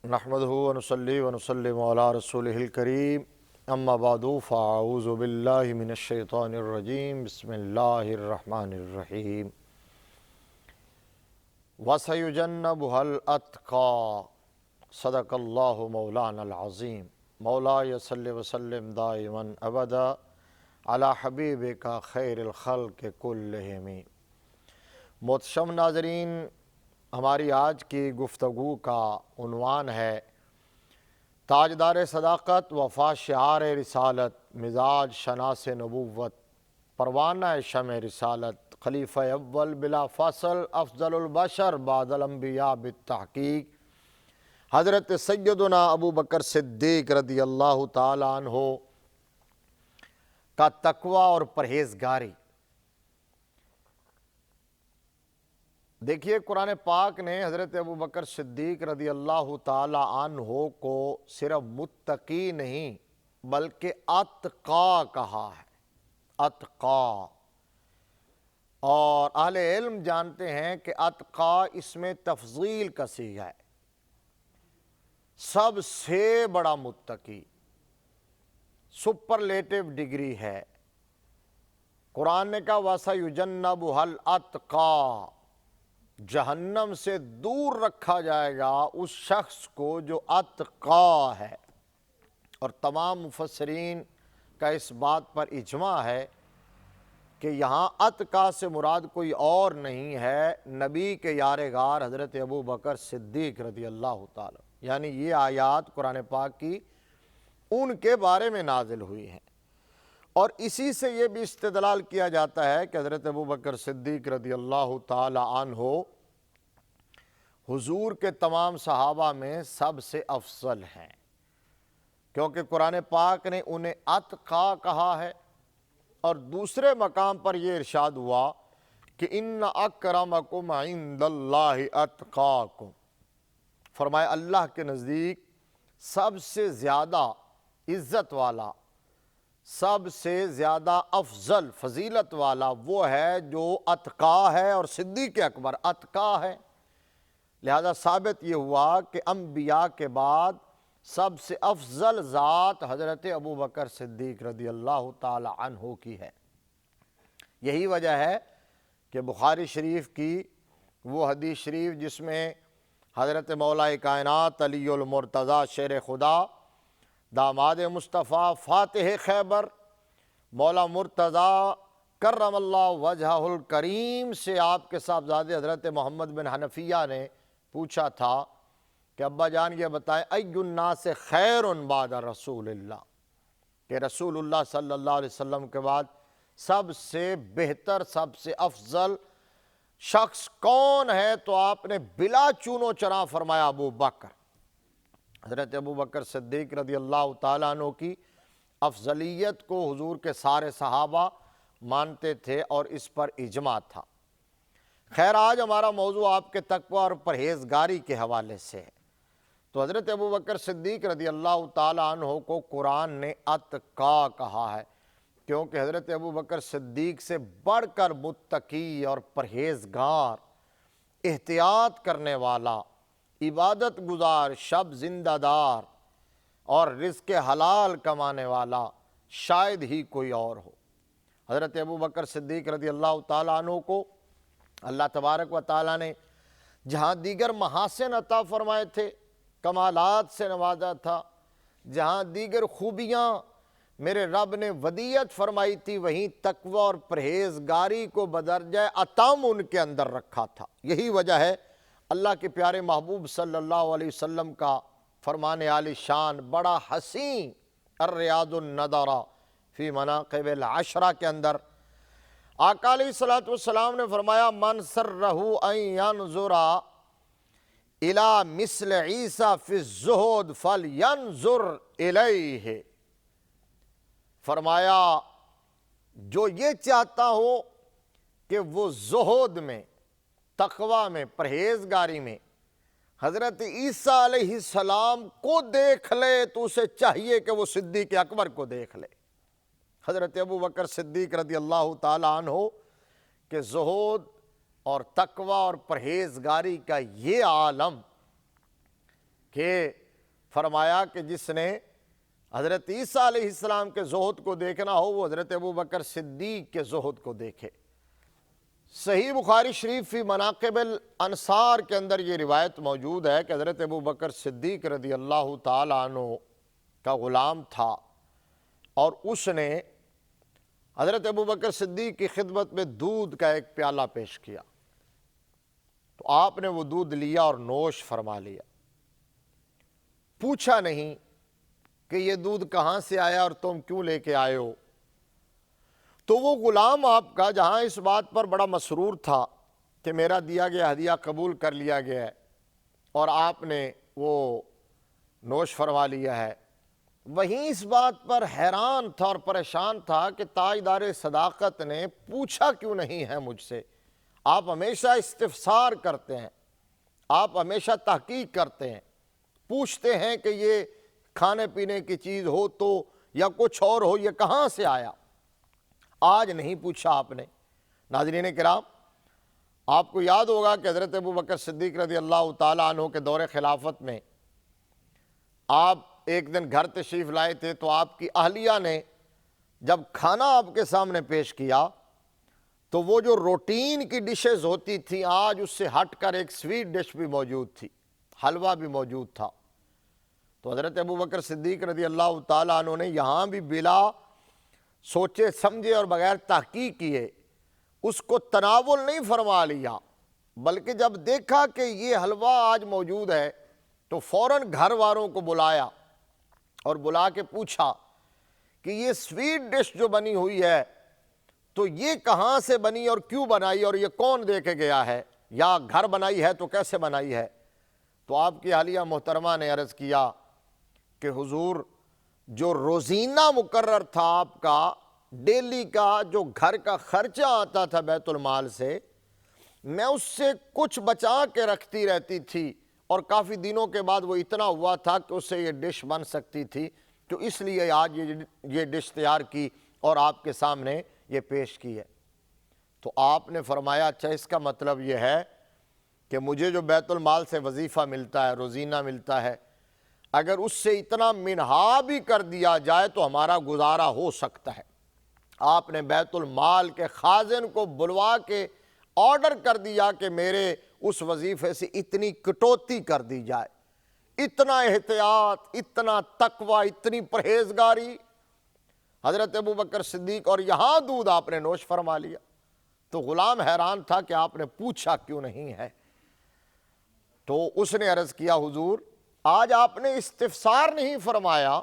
نحمدہ ونصلی ونسلم علی رسولہ الکریم اما بعد فاعوذ باللہ من الشیطان الرجیم بسم اللہ الرحمن الرحیم وَسَيُجَنَّبُهَا الْأَتْقَى صدق اللہ مولانا العظیم مولا صلی وسلم دائما ابدا علی حبیبک خیر الخلق کلہم۔ محتشم ناظرین، ہماری آج کی گفتگو کا عنوان ہے تاجدار صداقت وفا شعار رسالت مزاج شناس نبوت پروانہ شمع رسالت خلیفہ اول بلا فاصل افضل البشر بعد الانبیاء بالتحقیق حضرت سیدنا ابو بکر صدیق رضی اللہ تعالیٰ عنہ کا تقوی اور پرہیزگاری۔ دیکھیے، قرآن پاک نے حضرت ابو بکر صدیق رضی اللہ تعالی عنہ کو صرف متقی نہیں بلکہ اتقا کہا ہے، اتقا۔ اور اہل علم جانتے ہیں کہ اتقا اس میں تفضیل کا صیغہ ہے، سب سے بڑا متقی، سپرلیٹو ڈگری ہے۔ قرآن نے کہا وَسَيُجَنَّبُهَا الْأَتْقَى، جہنم سے دور رکھا جائے گا اس شخص کو جو اتقا ہے۔ اور تمام مفسرین کا اس بات پر اجماع ہے کہ یہاں اتقا سے مراد کوئی اور نہیں ہے، نبی کے یار غار حضرت ابو بکر صدیق رضی اللہ تعالی، یعنی یہ آیات قرآن پاک کی ان کے بارے میں نازل ہوئی ہیں۔ اور اسی سے یہ بھی استدلال کیا جاتا ہے کہ حضرت ابو بکر صدیق رضی اللہ تعالی عنہ حضور کے تمام صحابہ میں سب سے افضل ہیں، کیونکہ قرآن پاک نے انہیں اتقا کہا ہے۔ اور دوسرے مقام پر یہ ارشاد ہوا کہ ان اکرمکم عند اللہ اتقاکم، فرمایا اللہ کے نزدیک سب سے زیادہ عزت والا، سب سے زیادہ افضل فضیلت والا وہ ہے جو اتقا ہے، اور صدیق اکبر اتقا ہے۔ لہذا ثابت یہ ہوا کہ انبیاء کے بعد سب سے افضل ذات حضرت ابو بکر صدیق رضی اللہ تعالی عنہ کی ہے۔ یہی وجہ ہے کہ بخاری شریف کی وہ حدیث شریف جس میں حضرت مولا کائنات علی المرتضیٰ شیر خدا داماد مصطفیٰ فاتح خیبر مولا مرتضیٰ کرم اللہ وجہہ الکریم سے آپ کے صاحبزادے حضرت محمد بن حنفیہ نے پوچھا تھا کہ ابا جان یہ بتائیں ای الناس خیر بعد رسول اللہ، کہ رسول اللہ صلی اللہ علیہ وسلم کے بعد سب سے بہتر، سب سے افضل شخص کون ہے؟ تو آپ نے بلا چون و چرا فرمایا ابو بکر۔ حضرت ابو بکر صدیق رضی اللہ تعالیٰ عنہ کی افضلیت کو حضور کے سارے صحابہ مانتے تھے اور اس پر اجماع تھا۔ خیر، آج ہمارا موضوع آپ کے تقوی اور پرہیزگاری کے حوالے سے ہے۔ تو حضرت ابو بکر صدیق رضی اللہ تعالیٰ عنہ کو قرآن نے اتقا کہا ہے، کیونکہ حضرت ابو بکر صدیق سے بڑھ کر متقی اور پرہیزگار، احتیاط کرنے والا، عبادت گزار، شب زندہ دار اور رزق حلال کمانے والا شاید ہی کوئی اور ہو۔ حضرت ابو بکر صدیق رضی اللہ تعالیٰ عنہ کو اللہ تبارک و تعالیٰ نے جہاں دیگر محاسن عطا فرمائے تھے، کمالات سے نوازا تھا، جہاں دیگر خوبیاں میرے رب نے ودیعت فرمائی تھی، وہیں تقوی اور پرہیزگاری کو بدرجہ اتم ان کے اندر رکھا تھا۔ یہی وجہ ہے اللہ کے پیارے محبوب صلی اللہ علیہ وسلم کا فرمان عالی شان بڑا حسین الریاض الندرہ فی مناقب العشرہ کے اندر آقا علیہ السلام نے فرمایا من سرہ ان ینظر الی مثل عیسیٰ فی الزہد فلینظر الیہ، فرمایا جو یہ چاہتا ہو کہ وہ زہد میں، تقوی میں، پرہیزگاری میں حضرت عیسیٰ علیہ السلام کو دیکھ لے تو اسے چاہیے کہ وہ صدیق اکبر کو دیکھ لے۔ حضرت ابو بکر صدیق رضی اللہ تعالیٰ عنہ کہ زہد اور تقوی اور پرہیزگاری کا یہ عالم کہ فرمایا کہ جس نے حضرت عیسیٰ علیہ السلام کے زہد کو دیکھنا ہو وہ حضرت ابوبکر صدیق کے زہد کو دیکھے۔ صحیح بخاری شریف فی مناقب الانصار کے اندر یہ روایت موجود ہے کہ حضرت ابوبکر صدیق رضی اللہ تعالیٰ عنہ کا غلام تھا، اور اس نے حضرت ابوبکر صدیق کی خدمت میں دودھ کا ایک پیالہ پیش کیا، تو آپ نے وہ دودھ لیا اور نوش فرما لیا، پوچھا نہیں کہ یہ دودھ کہاں سے آیا اور تم کیوں لے کے آئے ہو۔ تو وہ غلام آپ کا جہاں اس بات پر بڑا مسرور تھا کہ میرا دیا گیا ہدیہ قبول کر لیا گیا ہے اور آپ نے وہ نوش فرما لیا ہے، وہیں اس بات پر حیران تھا اور پریشان تھا کہ تاجدار صداقت نے پوچھا کیوں نہیں ہے مجھ سے۔ آپ ہمیشہ استفسار کرتے ہیں، آپ ہمیشہ تحقیق کرتے ہیں، پوچھتے ہیں کہ یہ کھانے پینے کی چیز ہو تو یا کچھ اور ہو، یہ کہاں سے آیا۔ آج نہیں پوچھا آپ نے۔ ناظرین کرام، آپ کو یاد ہوگا کہ حضرت ابوبکر صدیق رضی اللہ تعالیٰ عنہ کے دور خلافت میں آپ ایک دن گھر تشریف لائے تھے، تو آپ کی اہلیہ نے جب کھانا آپ کے سامنے پیش کیا تو وہ جو روٹین کی ڈشز ہوتی تھی آج اس سے ہٹ کر ایک سویٹ ڈش بھی موجود تھی، حلوہ بھی موجود تھا۔ تو حضرت ابوبکر صدیق رضی اللہ تعالیٰ عنہ نے یہاں بھی بلا سوچے سمجھے اور بغیر تحقیق کیے اس کو تناول نہیں فرما لیا، بلکہ جب دیکھا کہ یہ حلوہ آج موجود ہے تو فوراً گھر والوں کو بلایا اور بلا کے پوچھا کہ یہ سویٹ ڈش جو بنی ہوئی ہے تو یہ کہاں سے بنی اور کیوں بنائی اور یہ کون دے کے گیا ہے، یا گھر بنائی ہے تو کیسے بنائی ہے۔ تو آپ کی اہلیہ محترمہ نے عرض کیا کہ حضور جو روزینہ مقرر تھا آپ کا ڈیلی کا جو گھر کا خرچہ آتا تھا بیت المال سے، میں اس سے کچھ بچا کے رکھتی رہتی تھی اور کافی دنوں کے بعد وہ اتنا ہوا تھا کہ اس سے یہ ڈش بن سکتی تھی، تو اس لیے آج یہ ڈش تیار کی اور آپ کے سامنے یہ پیش کی ہے۔ تو آپ نے فرمایا اچھا اس کا مطلب یہ ہے کہ مجھے جو بیت المال سے وظیفہ ملتا ہے، روزینہ ملتا ہے، اگر اس سے اتنا منہا بھی کر دیا جائے تو ہمارا گزارا ہو سکتا ہے۔ آپ نے بیت المال کے خازن کو بلوا کے آرڈر کر دیا کہ میرے اس وظیفے سے اتنی کٹوتی کر دی جائے، اتنا احتیاط، اتنا تقوی، اتنی پرہیزگاری۔ حضرت ابوبکر صدیق، اور یہاں دودھ آپ نے نوش فرما لیا۔ تو غلام حیران تھا کہ آپ نے پوچھا کیوں نہیں ہے۔ تو اس نے عرض کیا حضور آج آپ نے استفسار نہیں فرمایا،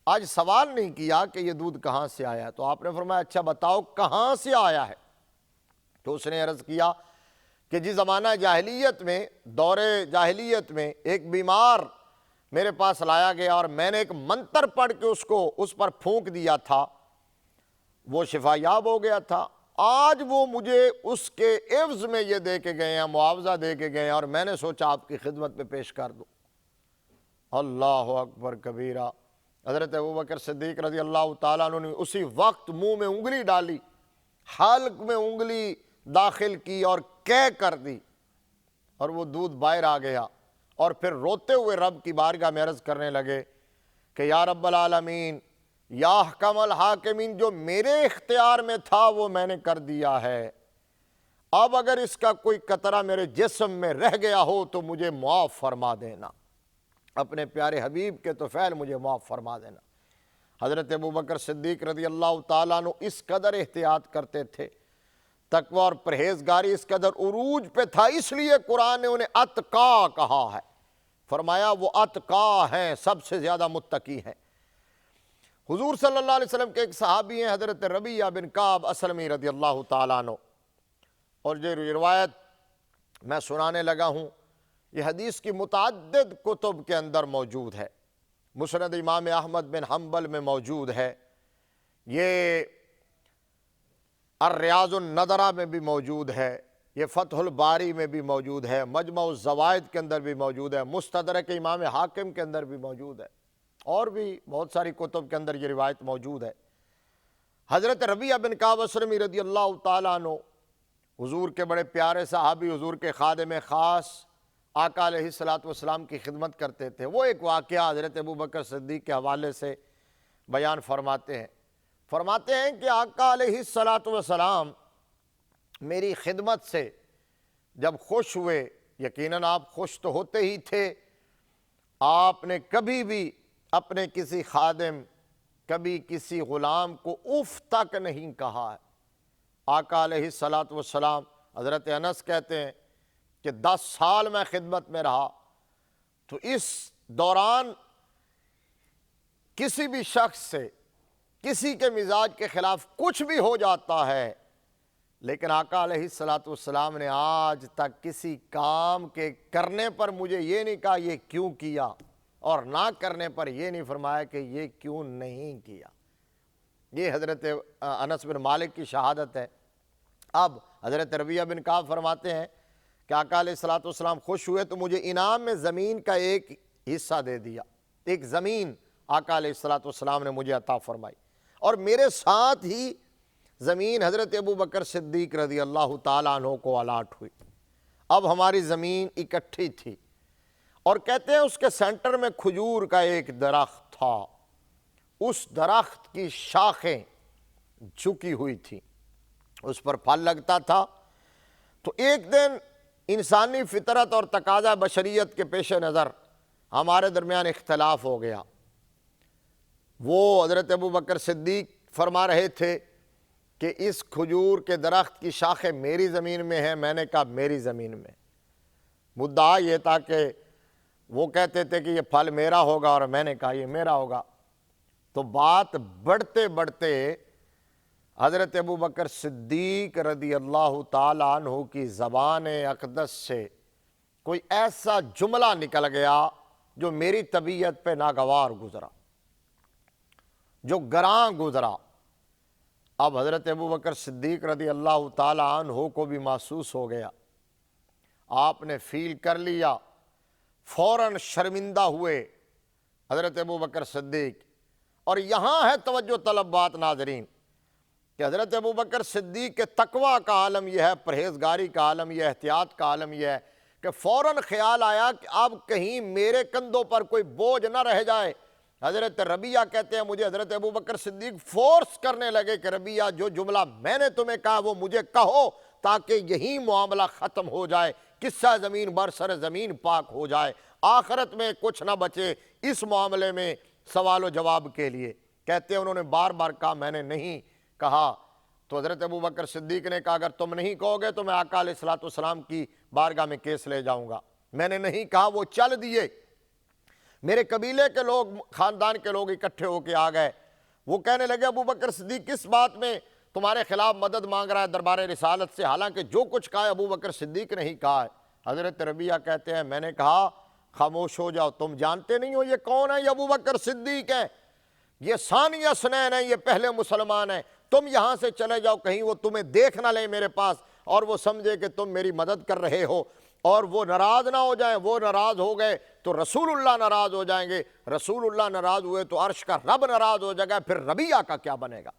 آج سوال نہیں کیا کہ یہ دودھ کہاں سے آیا، تو آپ نے فرمایا اچھا بتاؤ کہاں سے آیا ہے۔ تو اس نے عرض کیا کہ جس زمانہ جاہلیت میں، دور جاہلیت میں ایک بیمار میرے پاس لایا گیا اور میں نے ایک منتر پڑھ کے اس پر پھونک دیا تھا، وہ شفا یاب ہو گیا تھا۔ آج وہ مجھے اس کے عوض میں یہ دے کے گئے ہیں، معاوضہ دے کے گئے ہیں، اور میں نے سوچا آپ کی خدمت میں پیش کر دوں۔ اللہ اکبر کبیرہ۔ حضرت ابوبکر صدیق رضی اللہ تعالیٰ عنہ نے اسی وقت منہ میں انگلی ڈالی، حلق میں انگلی داخل کی اور کہہ کر دی، اور وہ دودھ باہر آ گیا، اور پھر روتے ہوئے رب کی بارگاہ میں عرض کرنے لگے کہ یا رب العالمین، یا احکم الحاکمین، جو میرے اختیار میں تھا وہ میں نے کر دیا ہے، اب اگر اس کا کوئی قطرہ میرے جسم میں رہ گیا ہو تو مجھے معاف فرما دینا، اپنے پیارے حبیب کے طفیل مجھے معاف فرما دینا۔ حضرت ابوبکر صدیق رضی اللہ تعالیٰ عنہ اس قدر احتیاط کرتے تھے، تقوی اور پرہیزگاری اس قدر عروج پہ تھا، اس لیے قرآن نے انہیں اتقا کہا ہے، فرمایا وہ اتقا ہیں، سب سے زیادہ متقی ہیں۔ حضور صلی اللہ علیہ وسلم کے ایک صحابی ہیں حضرت ربیعہ بن کعب اسلمی رضی اللہ تعالیٰ عنہ، اور جو روایت میں سنانے لگا ہوں یہ حدیث کی متعدد کتب کے اندر موجود ہے، مسند امام احمد بن حنبل میں موجود ہے، یہ الریاض النظرہ میں بھی موجود ہے، یہ فتح الباری میں بھی موجود ہے، مجمع الزوائد کے اندر بھی موجود ہے، مستدرک امام حاکم کے اندر بھی موجود ہے، اور بھی بہت ساری کتب کے اندر یہ روایت موجود ہے۔ حضرت ربیعہ بن کعب اسلمی رضی اللہ تعالیٰ عنہ حضور کے بڑے پیارے صحابی، حضور کے خادم خاص، آقا علیہ الصلوۃ والسلام کی خدمت کرتے تھے۔ وہ ایک واقعہ حضرت ابوبکر صدیق کے حوالے سے بیان فرماتے ہیں کہ آقا علیہ الصلوۃ والسلام میری خدمت سے جب خوش ہوئے، یقیناً آپ خوش تو ہوتے ہی تھے، آپ نے کبھی بھی اپنے کسی خادم، کبھی کسی غلام کو اف تک نہیں کہا ہے۔ آقا علیہ الصلوۃ والسلام، حضرت انس کہتے ہیں کہ 10 سال میں خدمت میں رہا، تو اس دوران کسی بھی شخص سے کسی کے مزاج کے خلاف کچھ بھی ہو جاتا ہے، لیکن آقا علیہ الصلوۃ والسلام نے آج تک کسی کام کے کرنے پر مجھے یہ نہیں کہا یہ کیوں کیا، اور نہ کرنے پر یہ نہیں فرمایا کہ یہ کیوں نہیں کیا۔ یہ حضرت انس بن مالک کی شہادت ہے۔ اب حضرت ربیعہ بن کعب فرماتے ہیں کہ آقا علیہ الصلوۃ والسلام خوش ہوئے تو مجھے انعام میں زمین کا ایک حصہ دے دیا، ایک زمین آقا علیہ الصلوۃ والسلام نے مجھے عطا فرمائی، اور میرے ساتھ ہی زمین حضرت ابوبکر صدیق رضی اللہ تعالیٰ عنہ کو الاٹ ہوئی۔ اب ہماری زمین اکٹھی تھی، اور کہتے ہیں اس کے سینٹر میں کھجور کا ایک درخت تھا، اس درخت کی شاخیں جھکی ہوئی تھی، اس پر پھل لگتا تھا۔ تو ایک دن انسانی فطرت اور تقاضا بشریت کے پیش نظر ہمارے درمیان اختلاف ہو گیا۔ وہ حضرت ابوبکر صدیق فرما رہے تھے کہ اس کھجور کے درخت کی شاخیں میری زمین میں ہیں، میں نے کہا میری زمین میں۔ مدعا یہ تھا کہ وہ کہتے تھے کہ یہ پھل میرا ہوگا، اور میں نے کہا یہ میرا ہوگا۔ تو بات بڑھتے بڑھتے حضرت ابوبکر صدیق رضی اللہ تعالیٰ عنہ کی زبان اقدس سے کوئی ایسا جملہ نکل گیا جو میری طبیعت پہ ناگوار گزرا، جو گراں گزرا۔ اب حضرت ابوبکر صدیق رضی اللہ تعالیٰ عنہ کو بھی محسوس ہو گیا، آپ نے فیل کر لیا، فوراً شرمندہ ہوئے حضرت ابوبکر صدیق۔ اور یہاں ہے توجہ طلب بات ناظرین کہ حضرت ابوبکر صدیق کے تقویٰ کا عالم یہ ہے، پرہیزگاری کا عالم یہ ہے، احتیاط کا عالم یہ ہے کہ فوراً خیال آیا کہ اب کہیں میرے کندھوں پر کوئی بوجھ نہ رہ جائے۔ حضرت ربیعہ کہتے ہیں مجھے حضرت ابوبکر صدیق فورس کرنے لگے کہ ربیعہ جو جملہ میں نے تمہیں کہا وہ مجھے کہو، تاکہ یہی معاملہ ختم ہو جائے، قصہ زمین برسر زمین پاک ہو جائے، آخرت میں کچھ نہ بچے اس معاملے میں سوال و جواب کے لیے۔ کہتے ہیں انہوں نے بار بار کہا میں نے نہیں کہا۔ تو حضرت ابوبکر صدیق نے کہا اگر تم نہیں کہو گے تو میں آقا علیہ الصلوۃ والسلام کی بارگاہ میں کیس لے جاؤں گا۔ میں نے نہیں کہا، وہ چل دیے۔ میرے قبیلے کے لوگ، خاندان کے لوگ اکٹھے ہو کے آ گئے، وہ کہنے لگے ابوبکر صدیق کس بات میں تمہارے خلاف مدد مانگ رہا ہے دربار رسالت سے، حالانکہ جو کچھ کہا ہے ابوبکر صدیق نے ہی کہا ہے۔ حضرت ربیعہ کہتے ہیں میں نے کہا خاموش ہو جاؤ، تم جانتے نہیں ہو یہ کون ہے، یہ ابوبکر صدیق ہے، یہ ثانی اثنین ہے، یہ پہلے مسلمان ہیں، تم یہاں سے چلے جاؤ، کہیں وہ تمہیں دیکھ نہ لیں میرے پاس اور وہ سمجھے کہ تم میری مدد کر رہے ہو، اور وہ ناراض نہ ہو جائیں۔ وہ ناراض ہو گئے تو رسول اللہ ناراض ہو جائیں گے، رسول اللہ ناراض ہوئے تو عرش کا رب ناراض ہو جائے گا، پھر ربیعہ کا کیا بنے گا۔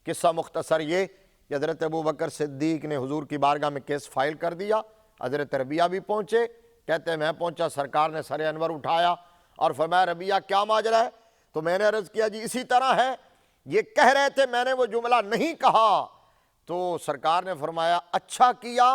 قصہ مختصر یہ کہ حضرت ابوبکر صدیق نے حضور کی بارگاہ میں کیس فائل کر دیا۔ حضرت ربیعہ بھی پہنچے، کہتے ہیں میں پہنچا، سرکار نے سر انور اٹھایا اور فرمایا ربیعہ کیا ماجرا ہے؟ تو میں نے عرض کیا جی اسی طرح ہے، یہ کہہ رہے تھے میں نے وہ جملہ نہیں کہا۔ تو سرکار نے فرمایا اچھا کیا،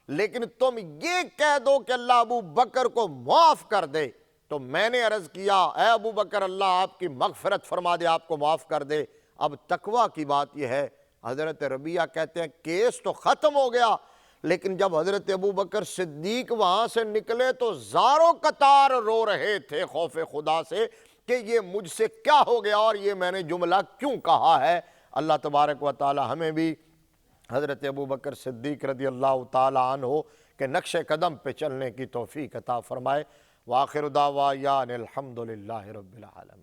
لیکن تم یہ کہہ دو کہ اللہ ابو بکر کو معاف کر دے۔ تو میں نے عرض کیا اے ابو بکر اللہ آپ کی مغفرت فرما دے، آپ کو معاف کر دے۔ اب تقویٰ کی بات یہ ہے، حضرت ربیعہ کہتے ہیں کیس تو ختم ہو گیا، لیکن جب حضرت ابو بکر صدیق وہاں سے نکلے تو زاروں قطار رو رہے تھے خوف خدا سے کہ یہ مجھ سے کیا ہو گیا اور یہ میں نے جملہ کیوں کہا ہے۔ اللہ تبارک و تعالی ہمیں بھی حضرت ابوبکر صدیق رضی اللہ تعالی عنہ کے نقش قدم پہ چلنے کی توفیق عطا فرمائے۔ وآخر دعوانا الحمدللہ رب العالمین۔